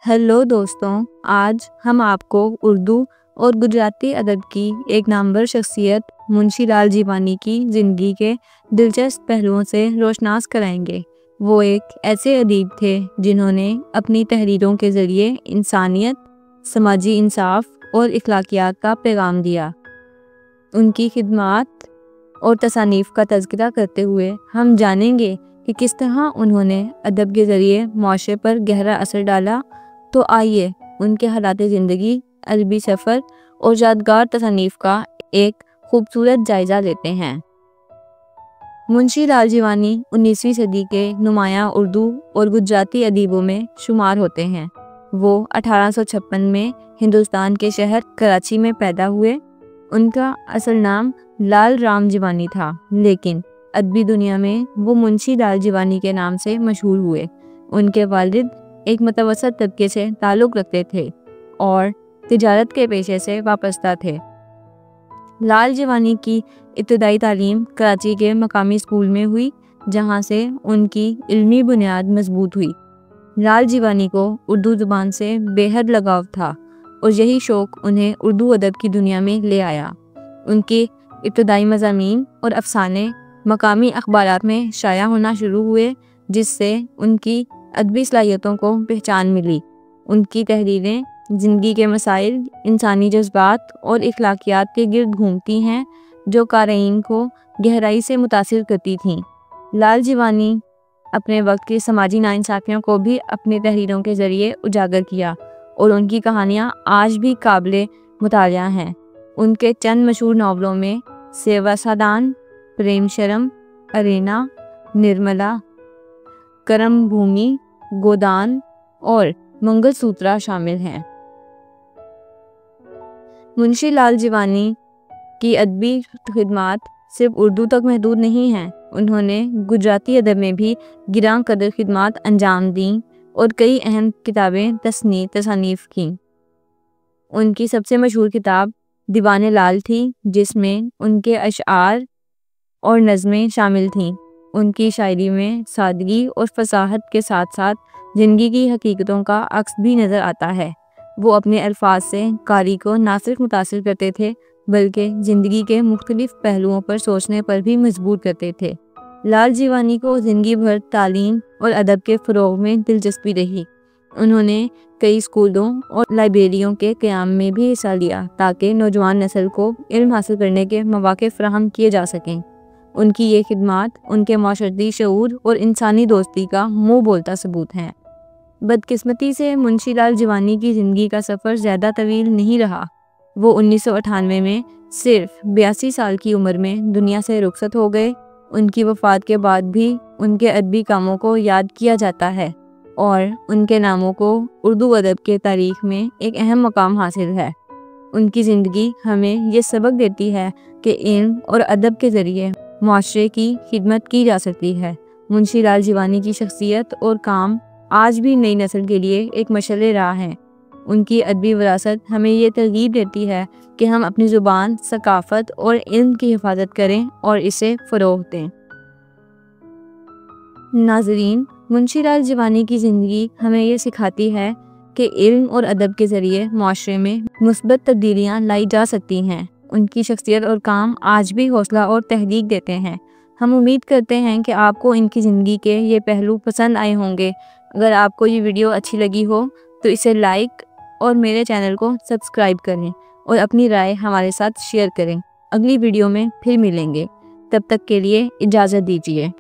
Hello दोस्तों, आज हम आपको उर्दू और गुजराती अदब की एक नामवर शख्सियत मुंशी लाल जीवानी की ज़िंदगी के दिलचस्प पहलुओं से रोशनास कराएंगे। वो एक ऐसे अदीब थे जिन्होंने अपनी तहरीरों के ज़रिए इंसानियत, समाजी इंसाफ और इखलाकियात का पैगाम दिया। उनकी खिदमात और तसानीफ़ का तज़किरा करते हुए हम जानेंगे कि किस तरह उन्होंने अदब के ज़रिए मुआशरे पर गहरा असर डाला। तो आइए उनके हालात ज़िंदगी, अदबी सफ़र और यादगार तसानीफ़ का एक खूबसूरत जायज़ा लेते हैं। मुंशी लाल जीवानी 19वीं सदी के नुमायाँ उर्दू और गुजराती अदीबों में शुमार होते हैं। वो 1856 में हिंदुस्तान के शहर कराची में पैदा हुए। उनका असल नाम लाल राम जीवानी था, लेकिन अदबी दुनिया में वो मुंशी लाल जीवानी के नाम से मशहूर हुए। उनके वालिद एक मुतवस्सित तबके से ताल्लुक़ रखते थे और तिजारत के पेशे से वाबस्ता थे। लाल जीवानी की इब्तदाई तालीम कराची के मकामी स्कूल में हुई, जहाँ से उनकी इल्मी बुनियाद मजबूत हुई। लाल जीवानी को उर्दू ज़ुबान से बेहद लगाव था और यही शौक़ उन्हें उर्दू अदब की दुनिया में ले आया। उनके इब्तदाई मज़ामीन और अफ़साने मकामी अखबारात में शाया होना शुरू हुए, जिससे उनकी अदबी सलाहियतों को पहचान मिली। उनकी तहरीरें ज़िंदगी के मसाइल, इंसानी जज्बात और इखलाकियात के गिर्द घूमती हैं, जो क़ारीन को गहराई से मुतासिर करती थीं। लाल जीवानी अपने वक्त की समाजी नाइंसाफ़ियों को भी अपनी तहरीरों के ज़रिए उजागर किया और उनकी कहानियाँ आज भी काबिले मुतालिया हैं। उनके चंद मशहूर नावलों में सेवासादान, प्रेम शरम, अरेना, निर्मला, करम भूमि, गोदान और मंगलसूत्रा शामिल हैं। मुंशी लाल जीवानी की अदबी खिदमात सिर्फ उर्दू तक महदूद नहीं हैं। उन्होंने गुजराती अदब में भी गिरां कदर खिदमात अंजाम दीं और कई अहम किताबें तसानीफ़ की। उनकी सबसे मशहूर किताब दीवाने लाल थी, जिसमें उनके अशआर और नज़में शामिल थीं। उनकी शायरी में सादगी और फसाहत के साथ साथ ज़िंदगी की हकीकतों का अक्स भी नज़र आता है। वो अपने अल्फाज से कारी को ना सिर्फ मुतासिर करते थे, बल्कि ज़िंदगी के मुख्तलिफ पहलुओं पर सोचने पर भी मजबूर करते थे। लाल जीवानी को ज़िंदगी भर तालीम और अदब के फ़रोग़ में दिलचस्पी रही। उन्होंने कई स्कूलों और लाइब्रेरियों के क़याम में भी हिस्सा लिया, ताकि नौजवान नस्ल को इल्म हासिल करने के मौक़े फ़राहम किए जा सकें। उनकी ये खिदमात उनके माशरती शऊर और इंसानी दोस्ती का मुँह बोलता सबूत हैं। बदकिस्मती से मुंशी लाल जीवानी की ज़िंदगी का सफ़र ज़्यादा तवील नहीं रहा। वो 1998 में सिर्फ 82 साल की उम्र में दुनिया से रुखसत हो गए। उनकी वफ़ात के बाद भी उनके अदबी कामों को याद किया जाता है और उनके नामों को उर्दू अदब के तारीख़ में एक अहम मकाम हासिल है। उनकी ज़िंदगी हमें ये सबक देती है कि इल्म और अदब के ज़रिए मुआशरे की खिदमत की जा सकती है। मुंशी लाल जीवानी की शख्सियत और काम आज भी नई नस्ल के लिए एक मशअल राह है। उनकी अदबी विरासत हमें ये तरगीब देती है कि हम अपनी ज़ुबान, सकाफ़त और इल्म की हिफाजत करें और इसे फ़रोग़ दें। नाज़रीन, मुंशी लाल जीवानी की ज़िंदगी हमें ये सिखाती है कि इल्म और अदब के ज़रिए मुआशरे में मुस्बत तब्दीलियाँ लाई जा सकती हैं। उनकी शख्सियत और काम आज भी हौसला और तहरीक देते हैं। हम उम्मीद करते हैं कि आपको इनकी ज़िंदगी के ये पहलू पसंद आए होंगे। अगर आपको ये वीडियो अच्छी लगी हो तो इसे लाइक और मेरे चैनल को सब्सक्राइब करें और अपनी राय हमारे साथ शेयर करें। अगली वीडियो में फिर मिलेंगे, तब तक के लिए इजाज़त दीजिए।